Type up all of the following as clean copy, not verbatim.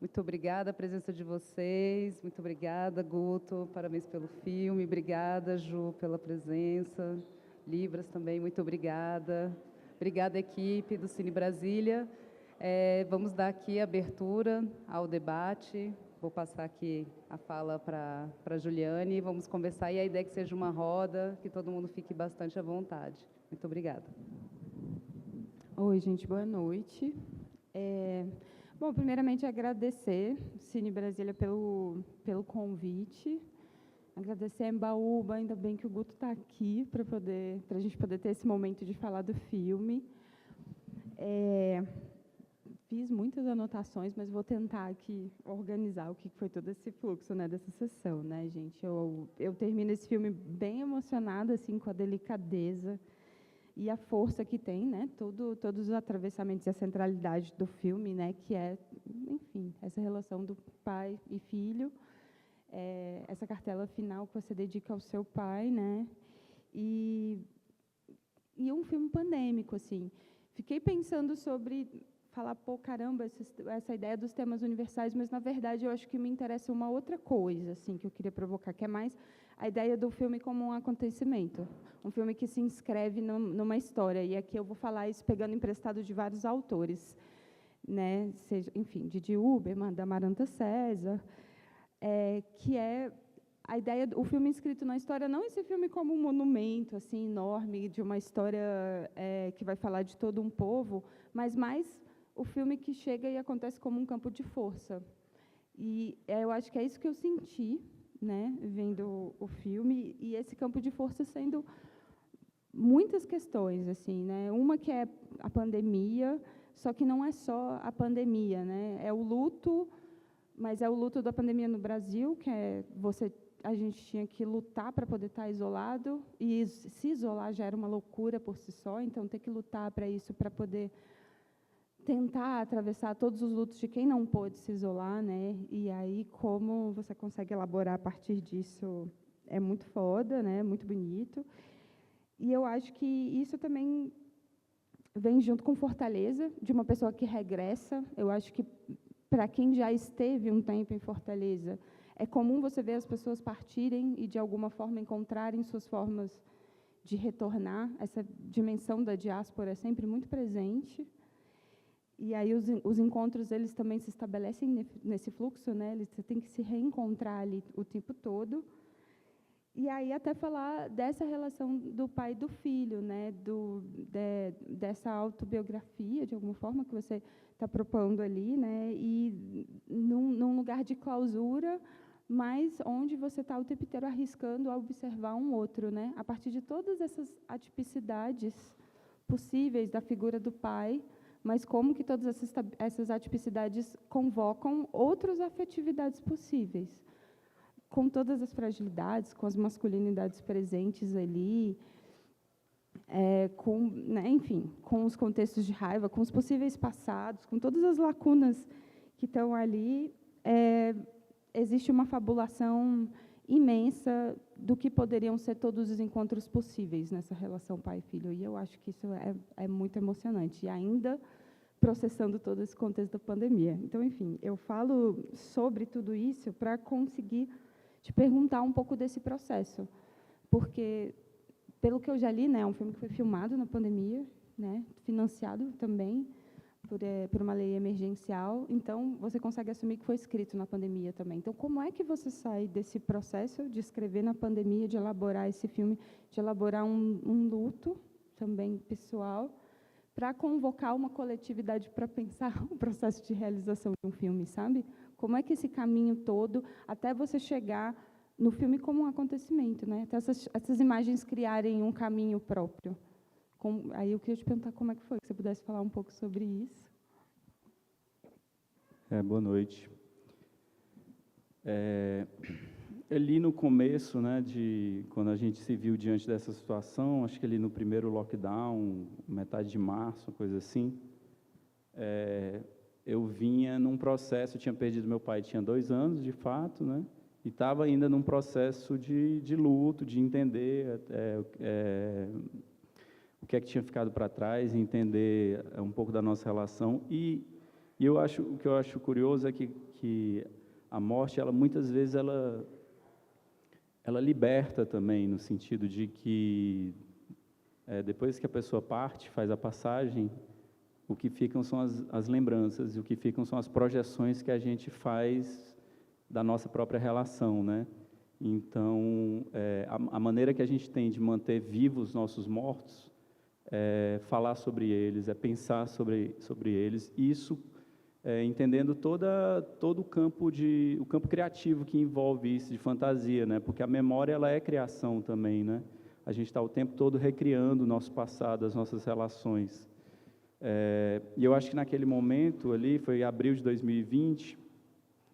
Muito obrigada a presença de vocês. Muito obrigada, Guto. Parabéns pelo filme. Obrigada, Ju, pela presença. Libras também, muito obrigada. Obrigada, equipe do Cine Brasília. Vamos dar aqui abertura ao debate. Vou passar aqui a fala para a Juliane. Vamos conversar e a ideia é que seja uma roda, que todo mundo fique bastante à vontade. Muito obrigada. Oi, gente, boa noite. Bom, primeiramente agradecer Cine Brasília pelo convite, agradecer a Embaúba, ainda bem que o Guto está aqui para a gente poder ter esse momento de falar do filme. Fiz muitas anotações, mas vou tentar aqui organizar o que foi todo esse fluxo, né, dessa sessão, né, gente? Eu termino esse filme bem emocionada, assim, com a delicadeza e a força que tem, né, todos os atravessamentos e a centralidade do filme, né, que é, enfim, essa relação do pai e filho, essa cartela final que você dedica ao seu pai, né, e um filme pandêmico, assim. Fiquei pensando sobre falar, pô, caramba, essa ideia dos temas universais, mas, na verdade, eu acho que me interessa uma outra coisa, assim, que eu queria provocar, que é mais a ideia do filme como um acontecimento, um filme que se inscreve numa história, e aqui eu vou falar isso pegando emprestado de vários autores, né, enfim, Didi Uberman, da Maranta César, que é a ideia, o filme inscrito na história, não esse filme como um monumento assim enorme de uma história que vai falar de todo um povo, mas mais o filme que chega e acontece como um campo de força. E eu acho que é isso que eu senti, né, vendo o filme, e esse campo de força sendo muitas questões, assim, né? Uma que é a pandemia, só que não é só a pandemia, né? É o luto, mas é o luto da pandemia no Brasil, que a gente tinha que lutar para poder estar isolado, e se isolar já era uma loucura por si só, então ter que lutar para isso, para poder tentar atravessar todos os lutos de quem não pôde se isolar, né? E aí como você consegue elaborar a partir disso é muito foda, né? Muito bonito. E eu acho que isso também vem junto com Fortaleza, de uma pessoa que regressa. Eu acho que para quem já esteve um tempo em Fortaleza, é comum você ver as pessoas partirem e, de alguma forma, encontrarem suas formas de retornar. Essa dimensão da diáspora é sempre muito presente. E aí os encontros, eles também se estabelecem nesse fluxo, né? Você tem que se reencontrar ali o tempo todo. E aí até falar dessa relação do pai e do filho, né? Dessa autobiografia, de alguma forma, que você está propondo ali, né? E num lugar de clausura, mas onde você está o tempo inteiro arriscando a observar um outro, né? A partir de todas essas atipicidades possíveis da figura do pai, mas como que todas essas atipicidades convocam outras afetividades possíveis, com todas as fragilidades, com as masculinidades presentes ali, né, enfim, com os contextos de raiva, com os possíveis passados, com todas as lacunas que estão ali, existe uma fabulação imensa do que poderiam ser todos os encontros possíveis nessa relação pai e filho. E eu acho que isso é muito emocionante. E ainda processando todo esse contexto da pandemia. Então, enfim, eu falo sobre tudo isso para conseguir te perguntar um pouco desse processo. Porque, pelo que eu já li, né, é um filme que foi filmado na pandemia, né, financiado também por uma lei emergencial, então você consegue assumir que foi escrito na pandemia também. Então, como é que você sai desse processo de escrever na pandemia, de elaborar esse filme, de elaborar um luto também pessoal, para convocar uma coletividade para pensar o processo de realização de um filme, sabe? Como é que esse caminho todo, até você chegar no filme como um acontecimento, né? Até essas imagens criarem um caminho próprio. Aí eu queria te perguntar como é que foi, que você pudesse falar um pouco sobre isso. Boa noite. Ali no começo, né, quando a gente se viu diante dessa situação, acho que ali no primeiro lockdown, metade de março, uma coisa assim, eu vinha num processo, eu tinha perdido meu pai, tinha 2 anos, de fato, né, e estava ainda num processo de luto, de entender o que é que tinha ficado para trás, entender um pouco da nossa relação. E E o que eu acho curioso é que a morte, ela muitas vezes ela liberta também, no sentido de que depois que a pessoa parte, faz a passagem, o que ficam são as lembranças, e o que ficam são as projeções que a gente faz da nossa própria relação, né? Então, a maneira que a gente tem de manter vivos os nossos mortos é falar sobre eles, é pensar sobre eles, e isso entendendo todo o campo criativo que envolve isso, de fantasia, né? Porque a memória, ela é criação também, né? A gente está o tempo todo recriando o nosso passado, as nossas relações. E eu acho que naquele momento ali, foi abril de 2020,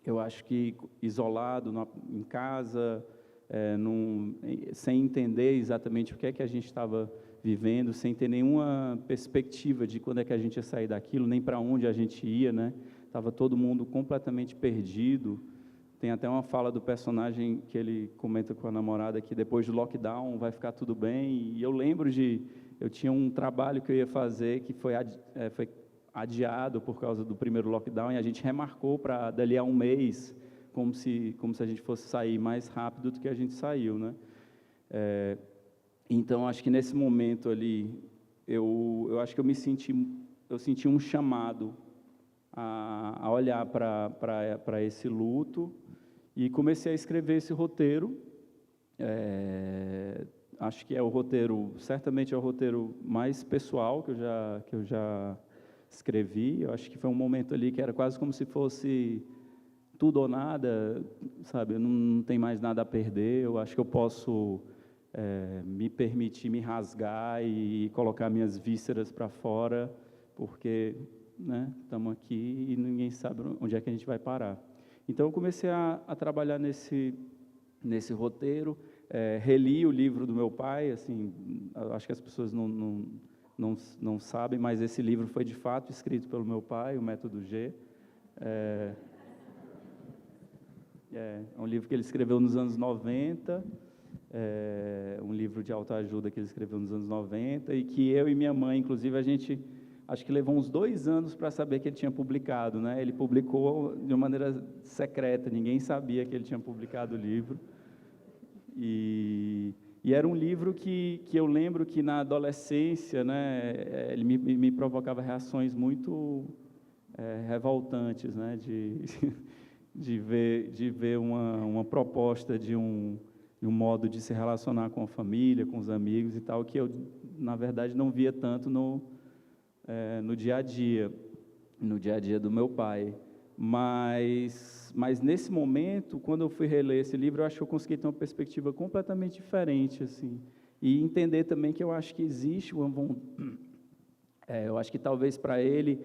eu acho que isolado em casa, sem entender exatamente o que é que a gente estava vivendo, sem ter nenhuma perspectiva de quando é que a gente ia sair daquilo, nem para onde a gente ia, né? Estava todo mundo completamente perdido. Tem até uma fala do personagem que ele comenta com a namorada que depois do lockdown vai ficar tudo bem. E eu lembro eu tinha um trabalho que eu ia fazer que foi adiado por causa do primeiro lockdown, e a gente remarcou para dali a um mês, como se a gente fosse sair mais rápido do que a gente saiu, né? Então, acho que nesse momento ali, eu acho que eu senti um chamado a olhar para esse luto, e comecei a escrever esse roteiro. Acho que certamente é o roteiro mais pessoal que eu já escrevi. Eu acho que foi um momento ali que era quase como se fosse tudo ou nada, sabe? Eu não tenho mais nada a perder, eu acho que eu posso me permitir me rasgar e colocar minhas vísceras para fora, porque, né, estamos aqui e ninguém sabe onde é que a gente vai parar. Então, eu comecei a trabalhar nesse roteiro, reli o livro do meu pai, assim, acho que as pessoas não sabem, mas esse livro foi, de fato, escrito pelo meu pai, o Método G. É um livro que ele escreveu nos anos 90, um livro de autoajuda que ele escreveu nos anos 90, e que eu e minha mãe, inclusive, a gente, acho que levou uns 2 anos para saber que ele tinha publicado, né? Ele publicou de uma maneira secreta, ninguém sabia que ele tinha publicado o livro. E era um livro que eu lembro que na adolescência, né, ele me provocava reações muito revoltantes, né, de ver uma proposta de um modo de se relacionar com a família, com os amigos e tal, que eu, na verdade, não via tanto no dia a dia do meu pai. Mas nesse momento, quando eu fui reler esse livro, eu acho que eu consegui ter uma perspectiva completamente diferente, assim, e entender também que eu acho que existe eu acho que talvez para ele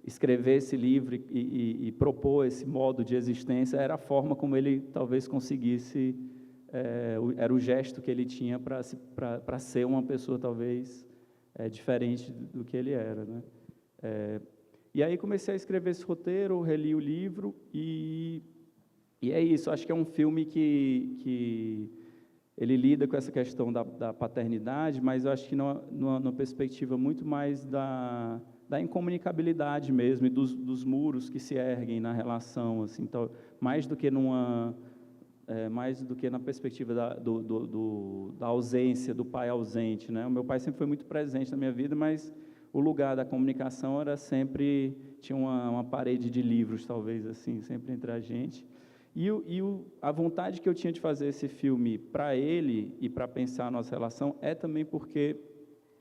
escrever esse livro e propor esse modo de existência era a forma como ele talvez conseguisse, era o gesto que ele tinha para ser uma pessoa talvez diferente do que ele era, né? E aí comecei a escrever esse roteiro, reli o livro, e é isso. Acho que é um filme que ele lida com essa questão da paternidade, mas eu acho que numa perspectiva muito mais da incomunicabilidade mesmo, e dos muros que se erguem na relação, assim, então, mais do que na perspectiva da ausência, do pai ausente, né? O meu pai sempre foi muito presente na minha vida, mas o lugar da comunicação tinha uma parede de livros, talvez, assim, sempre entre a gente. E a vontade que eu tinha de fazer esse filme para ele e para pensar a nossa relação é também porque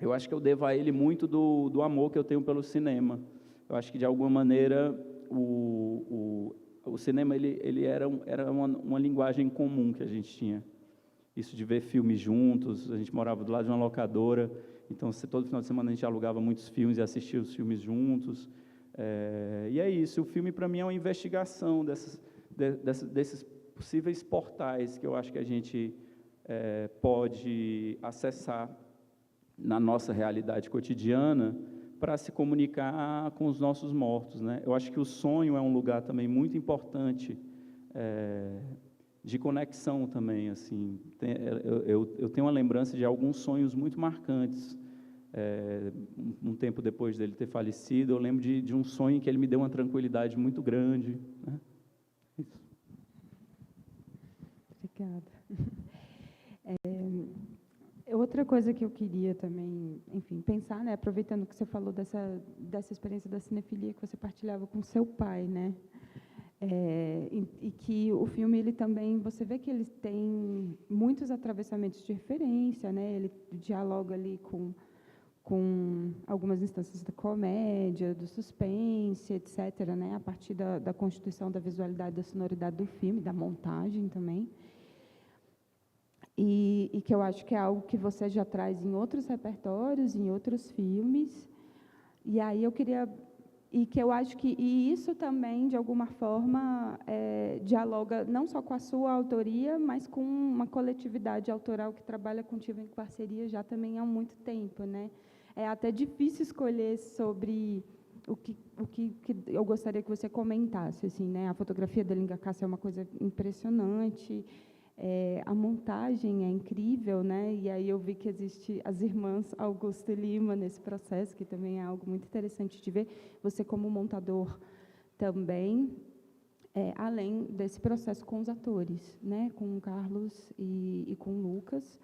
eu acho que eu devo a ele muito do amor que eu tenho pelo cinema. Eu acho que, de alguma maneira, o cinema ele era uma linguagem comum que a gente tinha. Isso de ver filmes juntos, a gente morava do lado de uma locadora, então todo final de semana a gente alugava muitos filmes e assistia os filmes juntos. E é isso, o filme para mim é uma investigação desses possíveis portais que eu acho que a gente pode acessar na nossa realidade cotidiana para se comunicar com os nossos mortos, né? Eu acho que o sonho é um lugar também muito importante de conexão também, assim. Eu tenho uma lembrança de alguns sonhos muito marcantes um tempo depois dele ter falecido, eu lembro de um sonho que ele me deu uma tranquilidade muito grande, né? Isso. Obrigada. Outra coisa que eu queria também, enfim, pensar, né, aproveitando que você falou dessa experiência da cinefilia que você partilhava com seu pai, né, e que o filme, ele também, você vê que ele tem muitos atravessamentos de referência, né, ele dialoga ali com algumas instâncias da comédia, do suspense, etc., né, a partir da constituição da visualidade, da sonoridade do filme, da montagem também. E que eu acho que é algo que você já traz em outros repertórios, em outros filmes. E aí eu queria... E que eu acho que isso também, de alguma forma, dialoga não só com a sua autoria, mas com uma coletividade autoral que trabalha contigo em parceria já também há muito tempo, né? É até difícil escolher sobre o que eu gostaria que você comentasse, assim, né? A fotografia da Linga Cássia é uma coisa impressionante, a montagem é incrível, né? E aí eu vi que existe as irmãs Augusto e Lima nesse processo, que também é algo muito interessante de ver. Você como montador também, além desse processo com os atores, né? Com o Carlos e com o Lucas.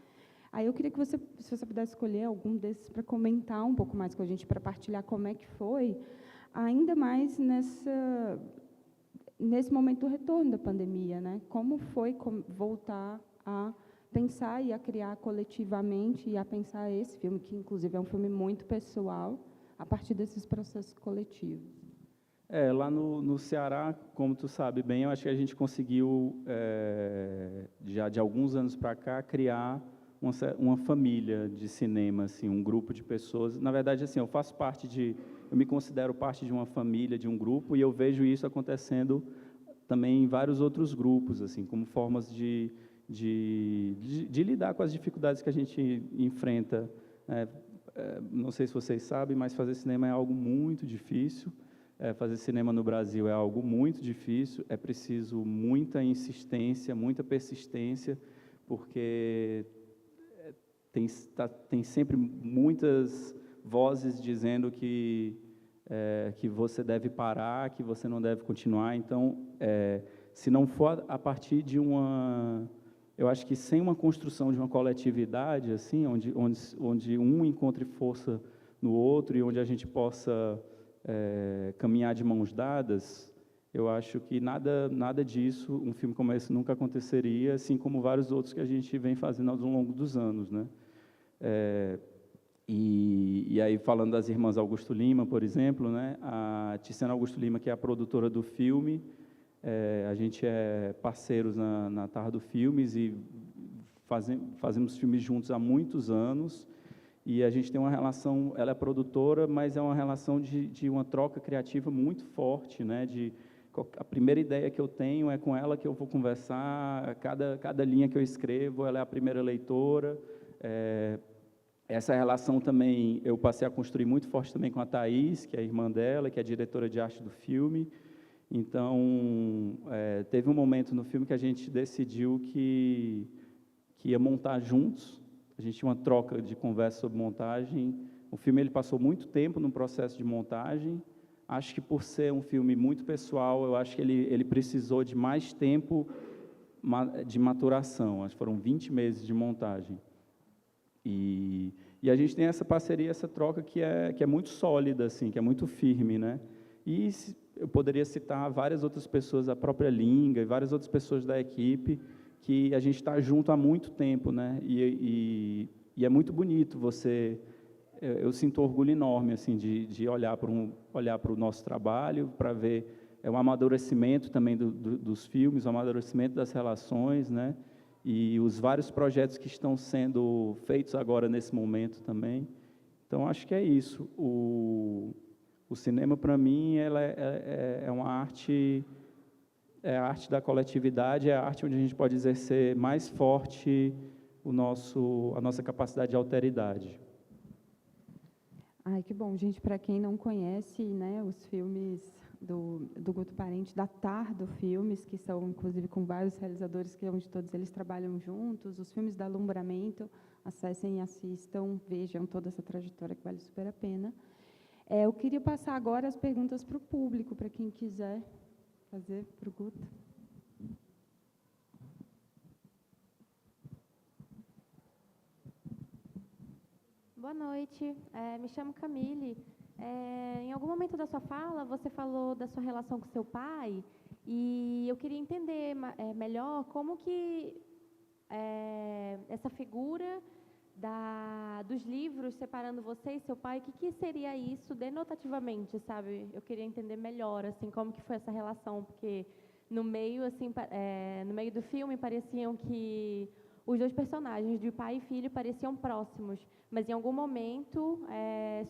Aí eu queria que você, se você pudesse escolher algum desses para comentar um pouco mais com a gente, para partilhar como é que foi, ainda mais nesse momento do retorno da pandemia, né? Como foi voltar a pensar e a criar coletivamente e a pensar esse filme, que inclusive é um filme muito pessoal, a partir desses processos coletivos. Lá no Ceará, como tu sabe bem, eu acho que a gente conseguiu, já de alguns anos para cá, criar uma família de cinema, assim, um grupo de pessoas. Na verdade, assim, eu me considero parte de uma família, de um grupo, e eu vejo isso acontecendo também em vários outros grupos, assim, como formas de lidar com as dificuldades que a gente enfrenta. Não sei se vocês sabem, mas fazer cinema é algo muito difícil. Fazer cinema no Brasil é algo muito difícil, é preciso muita insistência, muita persistência, porque tem sempre muitas vozes dizendo que você deve parar, que você não deve continuar. Então, se não for a partir de eu acho que sem uma construção de uma coletividade, assim, onde um encontre força no outro e onde a gente possa caminhar de mãos dadas, eu acho que nada disso, um filme como esse nunca aconteceria, assim como vários outros que a gente vem fazendo ao longo dos anos, né? E aí, falando das irmãs Augusto Lima, por exemplo, né, a Tiziana Augusto Lima, que é a produtora do filme, a gente é parceiros na Tardo Filmes e fazemos filmes juntos há muitos anos, e a gente tem uma relação, ela é produtora, mas é uma relação de uma troca criativa muito forte, né, a primeira ideia que eu tenho é com ela que eu vou conversar, cada linha que eu escrevo, ela é a primeira leitora. Essa relação também eu passei a construir muito forte também com a Thaís, que é a irmã dela, que é a diretora de arte do filme. Então, teve um momento no filme que a gente decidiu que ia montar juntos. A gente tinha uma troca de conversa sobre montagem. O filme ele passou muito tempo no processo de montagem. Acho que por ser um filme muito pessoal, eu acho que ele precisou de mais tempo de maturação. Acho que foram 20 meses de montagem. E a gente tem essa parceria, essa troca que é muito sólida, assim, que é muito firme, né? E eu poderia citar várias outras pessoas, a própria Linga e várias outras pessoas da equipe, que a gente está junto há muito tempo, né? E é muito bonito eu sinto orgulho enorme, assim, de olhar para o nosso trabalho, para ver o amadurecimento também dos filmes, o amadurecimento das relações, né? E os vários projetos que estão sendo feitos agora nesse momento também. Então, acho que é isso. O cinema, para mim, ela é uma arte, é a arte da coletividade, é a arte onde a gente pode exercer mais forte a nossa capacidade de alteridade. Ai, que bom, gente. Para quem não conhece, né, os filmes do Guto Parente, da Tardo Filmes, que são, inclusive, com vários realizadores, que onde todos eles trabalham juntos, os filmes da Alumbramento, acessem e assistam, vejam toda essa trajetória que vale super a pena. Eu queria passar agora as perguntas para o público, para quem quiser fazer para o Guto. Boa noite, me chamo Camille. Em algum momento da sua fala, você falou da sua relação com seu pai, e eu queria entender melhor como que essa figura dos livros separando você e seu pai, o que seria isso denotativamente, sabe? Eu queria entender melhor, assim, como que foi essa relação, porque no meio, assim, no meio do filme pareciam que os dois personagens, de pai e filho, pareciam próximos, mas em algum momento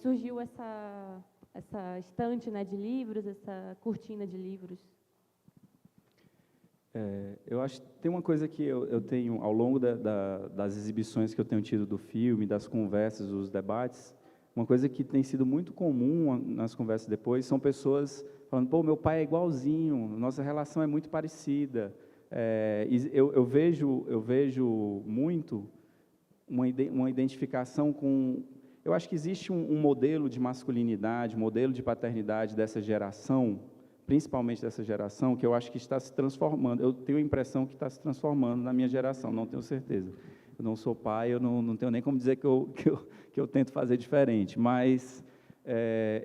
surgiu essa estante, né, de livros, essa cortina de livros. Eu acho que tem uma coisa que eu tenho, ao longo das exibições que eu tenho tido do filme, das conversas, dos debates, uma coisa que tem sido muito comum nas conversas depois, são pessoas falando, pô, meu pai é igualzinho, nossa relação é muito parecida. Eu vejo muito uma identificação com... Eu acho que existe um modelo de masculinidade, um modelo de paternidade dessa geração, principalmente dessa geração, que eu acho que está se transformando. Eu tenho a impressão que está se transformando na minha geração, não tenho certeza. Eu não sou pai, eu não tenho nem como dizer que eu tento fazer diferente, mas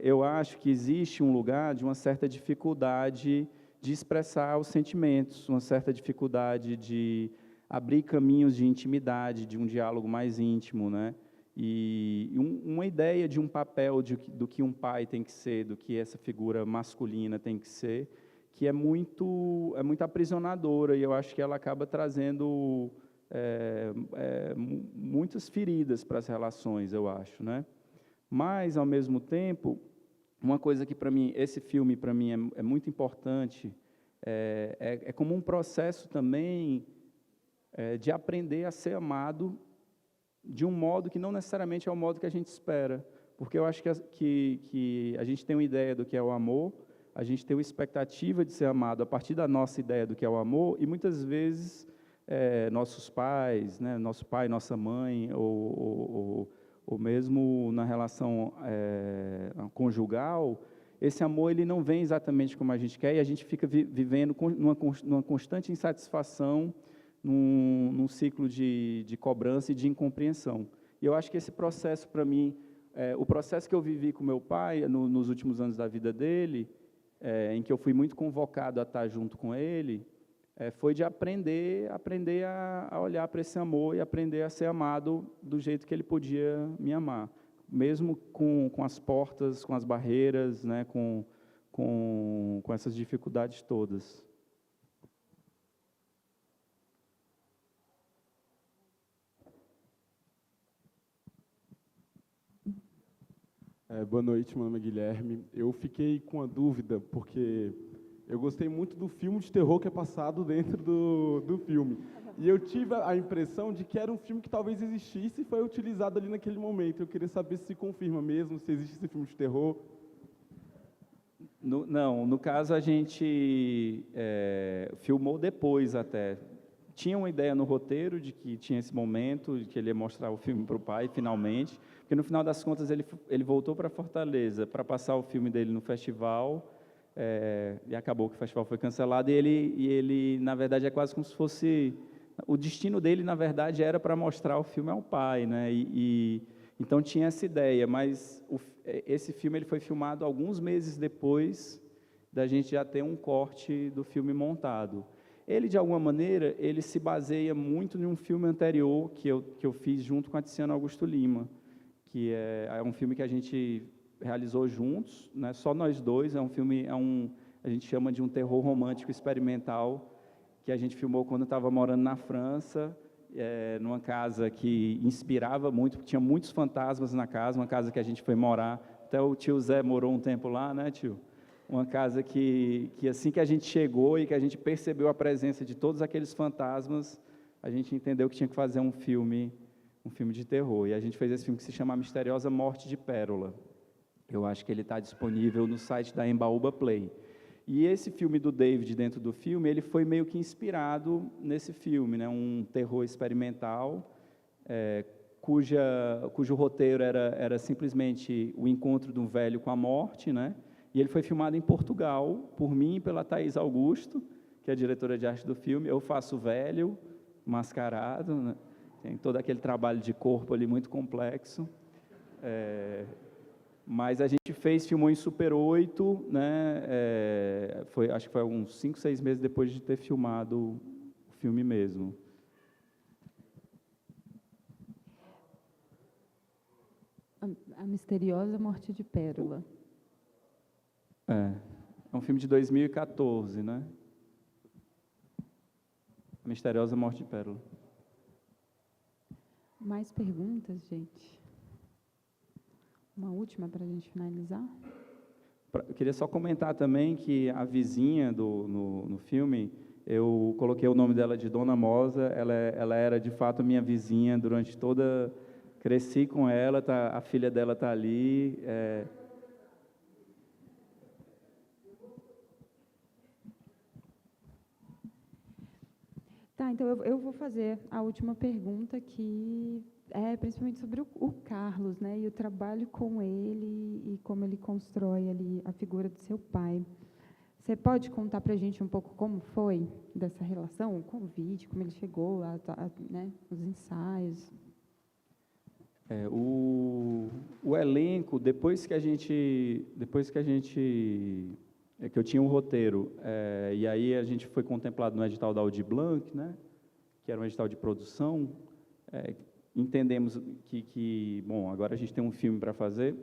eu acho que existe um lugar de uma certa dificuldade de expressar os sentimentos, uma certa dificuldade de abrir caminhos de intimidade, de um diálogo mais íntimo, né? E uma ideia de um papel do que um pai tem que ser, do que essa figura masculina tem que ser, que é muito aprisionadora, e eu acho que ela acaba trazendo muitas feridas para as relações, eu acho, né? Mas, ao mesmo tempo, uma coisa que, para mim, esse filme, para mim, é muito importante, é como um processo também de aprender a ser amado de um modo que não necessariamente é o modo que a gente espera, porque eu acho que a gente tem uma ideia do que é o amor, a gente tem uma expectativa de ser amado a partir da nossa ideia do que é o amor, e muitas vezes nossos pais, né, nosso pai, nossa mãe, ou mesmo na relação conjugal, esse amor ele não vem exatamente como a gente quer, e a gente fica vivendo numa constante insatisfação, num ciclo de cobrança e de incompreensão. E eu acho que esse processo, para mim, o processo que eu vivi com meu pai nos últimos anos da vida dele, em que eu fui muito convocado a estar junto com ele, foi de aprender a olhar para esse amor e aprender a ser amado do jeito que ele podia me amar, mesmo com as portas, com as barreiras, né, com essas dificuldades todas. Boa noite, meu nome é Guilherme. Eu fiquei com a dúvida, porque eu gostei muito do filme de terror que é passado dentro do filme. E eu tive a impressão de que era um filme que talvez existisse e foi utilizado ali naquele momento. Eu queria saber se confirma mesmo, se existe esse filme de terror. Não, no caso a gente filmou depois até. Tinha uma ideia no roteiro de que tinha esse momento, de que ele ia mostrar o filme para o pai, finalmente, porque no final das contas ele voltou para Fortaleza para passar o filme dele no festival, e acabou que o festival foi cancelado, e ele, na verdade, é quase como se fosse... O destino dele, na verdade, era para mostrar o filme ao pai, né? Então tinha essa ideia, mas esse filme ele foi filmado alguns meses depois da gente já ter um corte do filme montado. Ele, de alguma maneira, ele se baseia muito em um filme anterior que eu fiz junto com a Tiziana Augusto Lima, que é um filme que a gente realizou juntos, né, só nós dois. É um filme, a gente chama de um terror romântico experimental, que a gente filmou quando eu estava morando na França, numa casa que inspirava muito, tinha muitos fantasmas na casa, uma casa que a gente foi morar, até o tio Zé morou um tempo lá, né, tio? Uma casa que assim que a gente chegou e que a gente percebeu a presença de todos aqueles fantasmas, a gente entendeu que tinha que fazer um filme de terror. E a gente fez esse filme que se chama A Misteriosa Morte de Pérola. Eu acho que ele está disponível no site da Embaúba Play. E esse filme do David, dentro do filme, ele foi meio que inspirado nesse filme, né? Um terror experimental, cujo roteiro era simplesmente o encontro de um velho com a morte, né? E ele foi filmado em Portugal, por mim e pela Thaís Augusto, que é a diretora de arte do filme. Eu faço velho, mascarado, né? Tem todo aquele trabalho de corpo ali muito complexo. Mas a gente filmou em Super 8, né? Acho que foi uns 5, 6 meses depois de ter filmado o filme mesmo. A Misteriosa Morte de Pérola. É um filme de 2014, né? A Misteriosa Morte de Pérola. Mais perguntas, gente? Uma última para a gente finalizar? Eu queria só comentar também que a vizinha no filme, eu coloquei o nome dela de Dona Mosa, ela era de fato minha vizinha durante toda... Cresci com ela, a filha dela está ali. Tá, então eu vou fazer a última pergunta, que é principalmente sobre o Carlos, né, e o trabalho com ele e como ele constrói ali a figura do seu pai. Você pode contar para a gente um pouco como foi dessa relação, o convite, como ele chegou, né, os ensaios? O elenco, depois que eu tinha um roteiro, e aí a gente foi contemplado no edital da Audi Blanc, né, que era um edital de produção, entendemos bom, agora a gente tem um filme para fazer.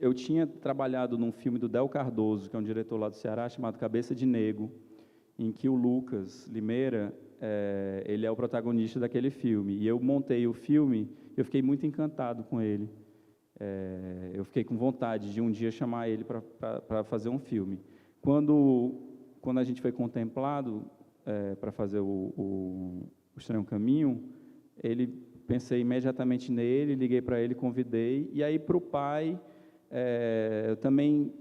Eu tinha trabalhado num filme do Del Cardoso, que é um diretor lá do Ceará, chamado Cabeça de Negro, em que o Lucas Limeira, ele é o protagonista daquele filme. E eu montei o filme, eu fiquei muito encantado com ele. Eu fiquei com vontade de um dia chamar ele para fazer um filme. Quando a gente foi contemplado para fazer o Estranho Caminho, pensei imediatamente nele, liguei para ele, convidei. E aí, para o pai, eu também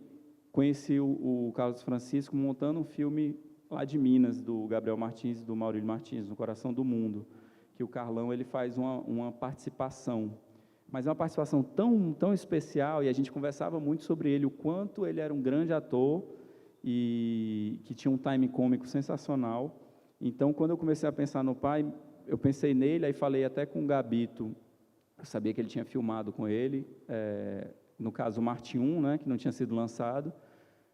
conheci o Carlos Francisco montando um filme lá de Minas, do Gabriel Martins e do Maurílio Martins, No Coração do Mundo, que o Carlão ele faz uma participação, mas é uma participação tão especial, e a gente conversava muito sobre ele, o quanto ele era um grande ator e que tinha um time cômico sensacional. Então, quando eu comecei a pensar no pai, eu pensei nele, aí falei até com o Gabito, eu sabia que ele tinha filmado com ele, no caso o Marte 1, né, que não tinha sido lançado.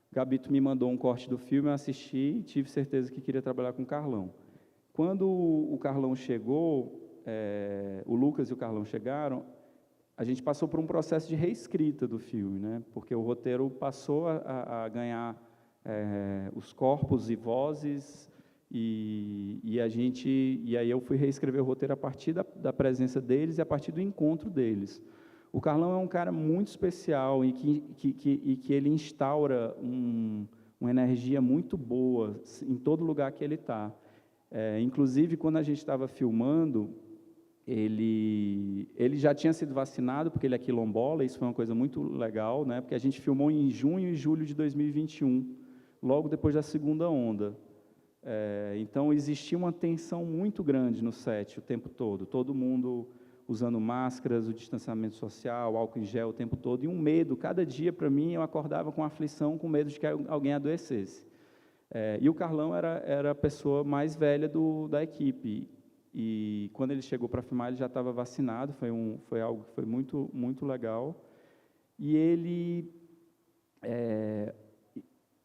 Gabito me mandou um corte do filme, eu assisti e tive certeza que queria trabalhar com o Carlão. Quando o Carlão chegou, o Lucas e o Carlão chegaram, a gente passou por um processo de reescrita do filme, né? Porque o roteiro passou a ganhar os corpos e vozes, e aí eu fui reescrever o roteiro a partir da presença deles e a partir do encontro deles. O Carlão é um cara muito especial e que ele instaura uma energia muito boa em todo lugar que ele está. Inclusive, quando a gente estava filmando, ele já tinha sido vacinado, porque ele é quilombola, isso foi uma coisa muito legal, né? Porque a gente filmou em junho e julho de 2021, logo depois da segunda onda. Então, existia uma tensão muito grande no set o tempo todo mundo usando máscaras, o distanciamento social, álcool em gel o tempo todo, e um medo. Cada dia, para mim, eu acordava com aflição, com medo de que alguém adoecesse. E o Carlão era a pessoa mais velha da equipe, e quando ele chegou para filmar, ele já estava vacinado, foi algo que foi muito, muito legal, e ele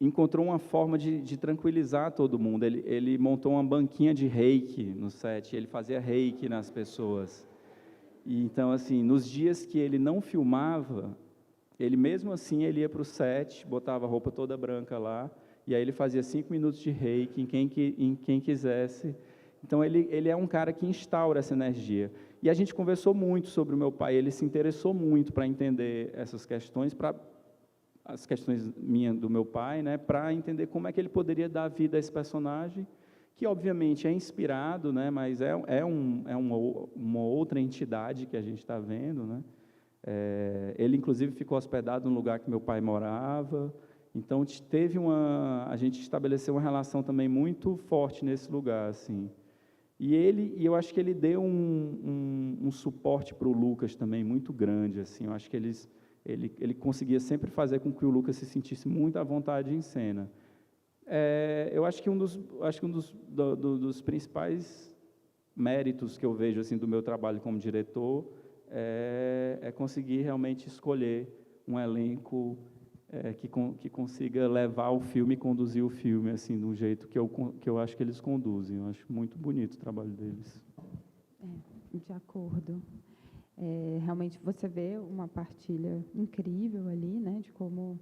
encontrou uma forma de tranquilizar todo mundo. Ele montou uma banquinha de reiki no set, ele fazia reiki nas pessoas. E, então, assim, nos dias que ele não filmava, ele mesmo assim ele ia para o set, botava a roupa toda branca lá, e aí ele fazia 5 minutos de reiki em quem quisesse. Então, ele é um cara que instaura essa energia. E a gente conversou muito sobre o meu pai, ele se interessou muito para entender essas questões, as questões do meu pai, né, para entender como é que ele poderia dar vida a esse personagem, que obviamente é inspirado, né, mas é uma outra entidade que a gente está vendo, né, Ele, inclusive, ficou hospedado no lugar que meu pai morava. Então, a gente estabeleceu uma relação também muito forte nesse lugar, assim. E eu acho que ele deu um suporte para o Lucas também muito grande, assim. Eu acho que ele conseguia sempre fazer com que o Lucas se sentisse muito à vontade em cena. Eu acho que um dos principais méritos que eu vejo assim do meu trabalho como diretor é conseguir realmente escolher um elenco que consiga levar o filme e conduzir o filme assim de um jeito que eu acho que eles conduzem. Eu acho muito bonito o trabalho deles. De acordo. Realmente você vê uma partilha incrível ali, né, de como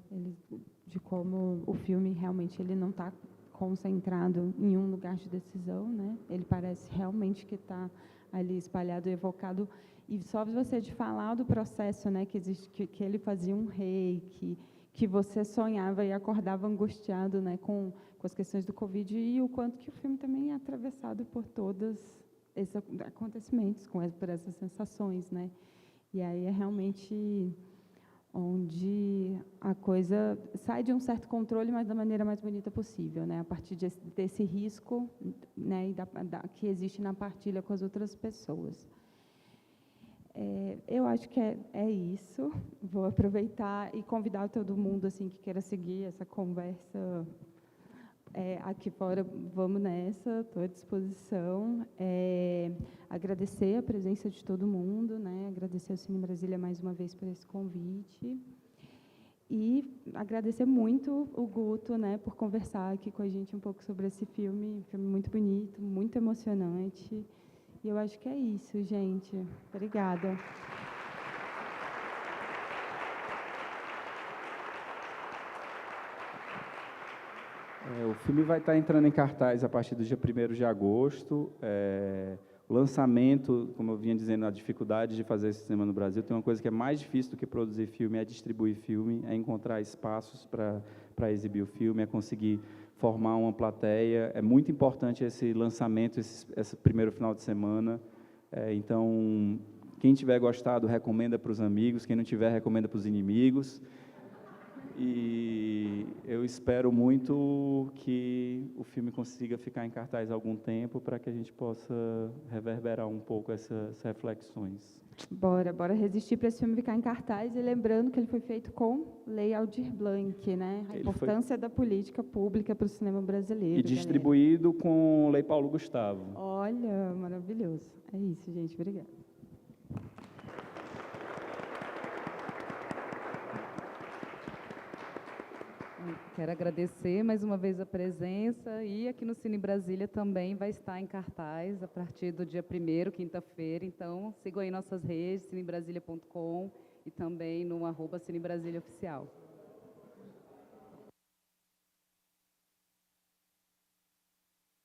o filme realmente ele não está concentrado em um lugar de decisão, né? Ele parece realmente que está ali espalhado, evocado. E só você de falar do processo, né, que existe, que ele fazia um reiki, que você sonhava e acordava angustiado, né, com as questões do Covid, e o quanto que o filme também é atravessado por todos esses acontecimentos, por essas sensações, né? E aí é realmente onde a coisa sai de um certo controle, mas da maneira mais bonita possível, né? A partir desse risco, né, e que existe na partilha com as outras pessoas. Eu acho que é isso. Vou aproveitar e convidar todo mundo assim que queira seguir essa conversa aqui fora. Vamos nessa, estou à disposição. Agradecer a presença de todo mundo, né? Agradecer ao Cine Brasília mais uma vez por esse convite. E agradecer muito o Guto, né, por conversar aqui com a gente um pouco sobre esse filme muito bonito, muito emocionante. E eu acho que é isso, gente. Obrigada. O filme vai estar entrando em cartaz a partir do dia 1º de agosto. O lançamento, como eu vinha dizendo, a dificuldade de fazer esse cinema no Brasil, tem uma coisa que é mais difícil do que produzir filme, é distribuir filme, é encontrar espaços para exibir o filme, é conseguir formar uma plateia. É muito importante esse lançamento, esse primeiro final de semana. Então, quem tiver gostado, recomenda para os amigos, quem não tiver, recomenda para os inimigos. E eu espero muito que o filme consiga ficar em cartaz há algum tempo para que a gente possa reverberar um pouco essas reflexões. Bora resistir para esse filme ficar em cartaz, e lembrando que ele foi feito com Lei Aldir Blanc, né? A importância da política pública para o cinema brasileiro. E distribuído com Lei Paulo Gustavo. Olha, maravilhoso. É isso, gente. Obrigada. Quero agradecer mais uma vez a presença, e aqui no Cine Brasília também vai estar em cartaz a partir do dia 1º, quinta-feira. Então, sigam aí nossas redes, cinebrasilia.com, e também no @cinebrasiliaoficial.